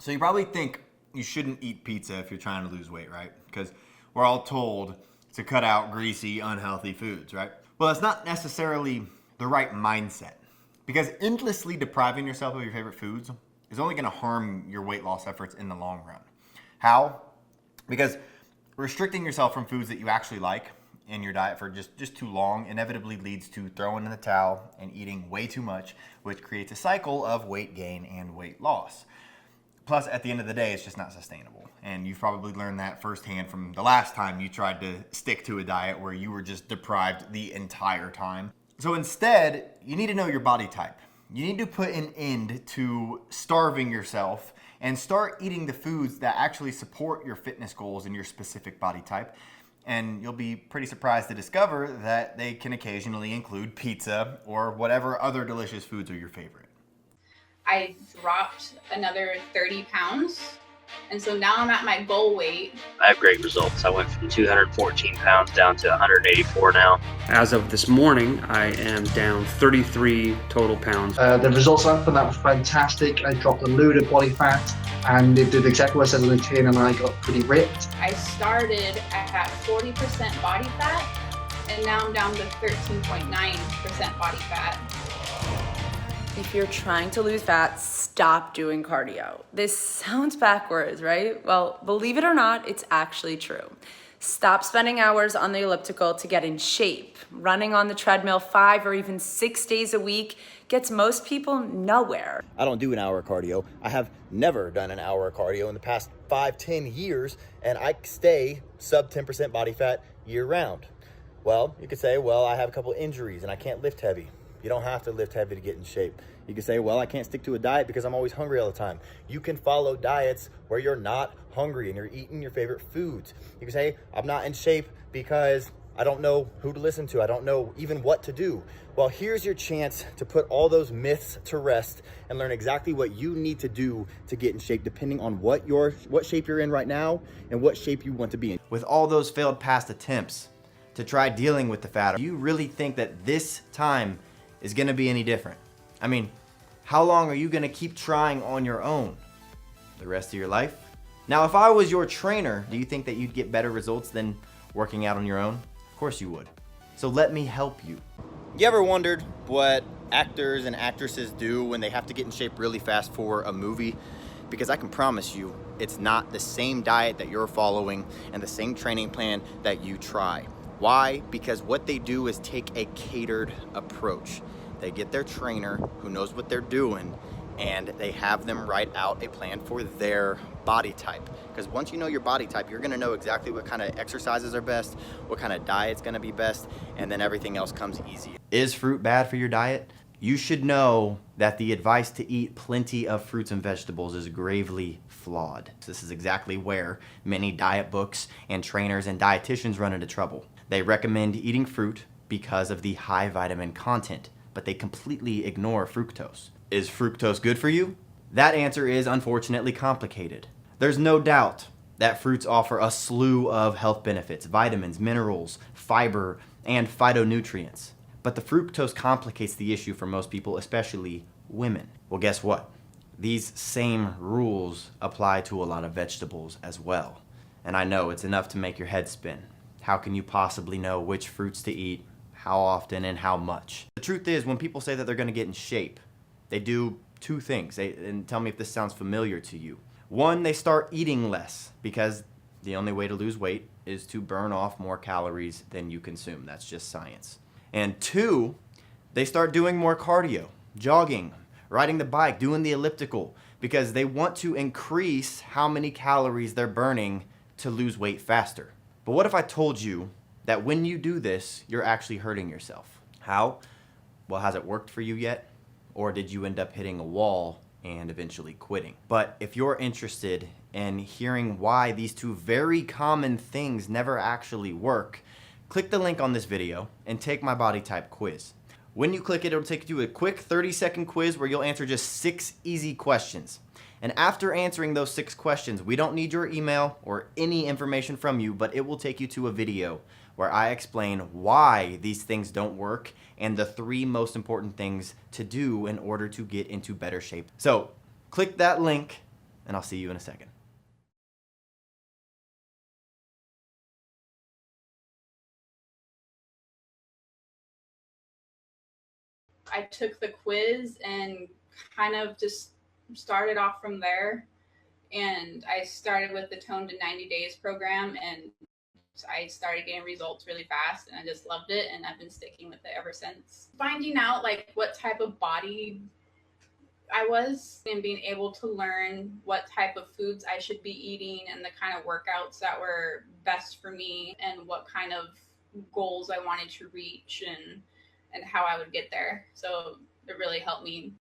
So you probably think you shouldn't eat pizza if you're trying to lose weight, right? Because we're all told to cut out greasy, unhealthy foods, right? Well, that's not necessarily the right mindset, because endlessly depriving yourself of your favorite foods is only going to harm your weight loss efforts in the long run. How? Because restricting yourself from foods that you actually like in your diet for just too long inevitably leads to throwing in the towel and eating way too much, which creates a cycle of weight gain and weight loss. Plus, at the end of the day, it's just not sustainable. And you've probably learned that firsthand from the last time you tried to stick to a diet where you were just deprived the entire time. So instead, you need to know your body type. You need to put an end to starving yourself and start eating the foods that actually support your fitness goals and your specific body type. And you'll be pretty surprised to discover that they can occasionally include pizza or whatever other delicious foods are your favorite. I dropped another 30 pounds. And so now I'm at my goal weight. I have great results. I went from 214 pounds down to 184 now. As of this morning, I am down 33 total pounds. The results after that were fantastic. I dropped a load of body fat and it did exactly what I said on the tin, and I got pretty ripped. I started at 40% body fat and now I'm down to 13.9% body fat. If you're trying to lose fat, stop doing cardio. This sounds backwards, right? Well, believe it or not, it's actually true. Stop spending hours on the elliptical to get in shape. Running on the treadmill 5 or even 6 days a week gets most people nowhere. I don't do an hour of cardio. I have never done an hour of cardio in the past 5-10 years, and I stay sub 10% body fat year round. Well, you could say, well, I have a couple injuries and I can't lift heavy. You don't have to lift heavy to get in shape. You can say, well, I can't stick to a diet because I'm always hungry all the time. You can follow diets where you're not hungry and you're eating your favorite foods. You can say, I'm not in shape because I don't know who to listen to. I don't know even what to do. Well, here's your chance to put all those myths to rest and learn exactly what you need to do to get in shape, depending on what shape you're in right now and what shape you want to be in. With all those failed past attempts to try dealing with the fat, do you really think that this time is going to be any different? I mean, how long are you going to keep trying on your own? The rest of your life? Now, if I was your trainer, do you think that you'd get better results than working out on your own? Of course you would. So let me help you. You ever wondered what actors and actresses do when they have to get in shape really fast for a movie? Because I can promise you, it's not the same diet that you're following and the same training plan that you try. Why? Because what they do is take a catered approach. They get their trainer who knows what they're doing, and they have them write out a plan for their body type. Because once you know your body type, you're gonna know exactly what kind of exercises are best, what kind of diet's gonna be best, and then everything else comes easy. Is fruit bad for your diet? You should know that the advice to eat plenty of fruits and vegetables is gravely flawed. This is exactly where many diet books and trainers and dietitians run into trouble. They recommend eating fruit because of the high vitamin content, but they completely ignore fructose. Is fructose good for you? That answer is unfortunately complicated. There's no doubt that fruits offer a slew of health benefits, vitamins, minerals, fiber, and phytonutrients. But the fructose complicates the issue for most people, especially women. Well, guess what? These same rules apply to a lot of vegetables as well. And I know it's enough to make your head spin. How can you possibly know which fruits to eat, how often, and how much? The truth is, when people say that they're gonna get in shape, they do two things. And tell me if this sounds familiar to you. One, they start eating less because the only way to lose weight is to burn off more calories than you consume. That's just science. And two, they start doing more cardio, jogging, riding the bike, doing the elliptical, because they want to increase how many calories they're burning to lose weight faster. But what if I told you that when you do this, you're actually hurting yourself? How? Well, has it worked for you yet? Or did you end up hitting a wall and eventually quitting? But if you're interested in hearing why these two very common things never actually work, click the link on this video and take my body type quiz. When you click it, it'll take you to a quick 30-second quiz where you'll answer just 6 easy questions. And after answering those 6 questions, we don't need your email or any information from you, but it will take you to a video where I explain why these things don't work and the 3 most important things to do in order to get into better shape. So click that link and I'll see you in a second. I took the quiz and kind of just started off from there. And I started with the Tone to 90 Days program, and I started getting results really fast, and I just loved it, and I've been sticking with it ever since. Finding out like what type of body I was and being able to learn what type of foods I should be eating and the kind of workouts that were best for me and what kind of goals I wanted to reach and how I would get there. So it really helped me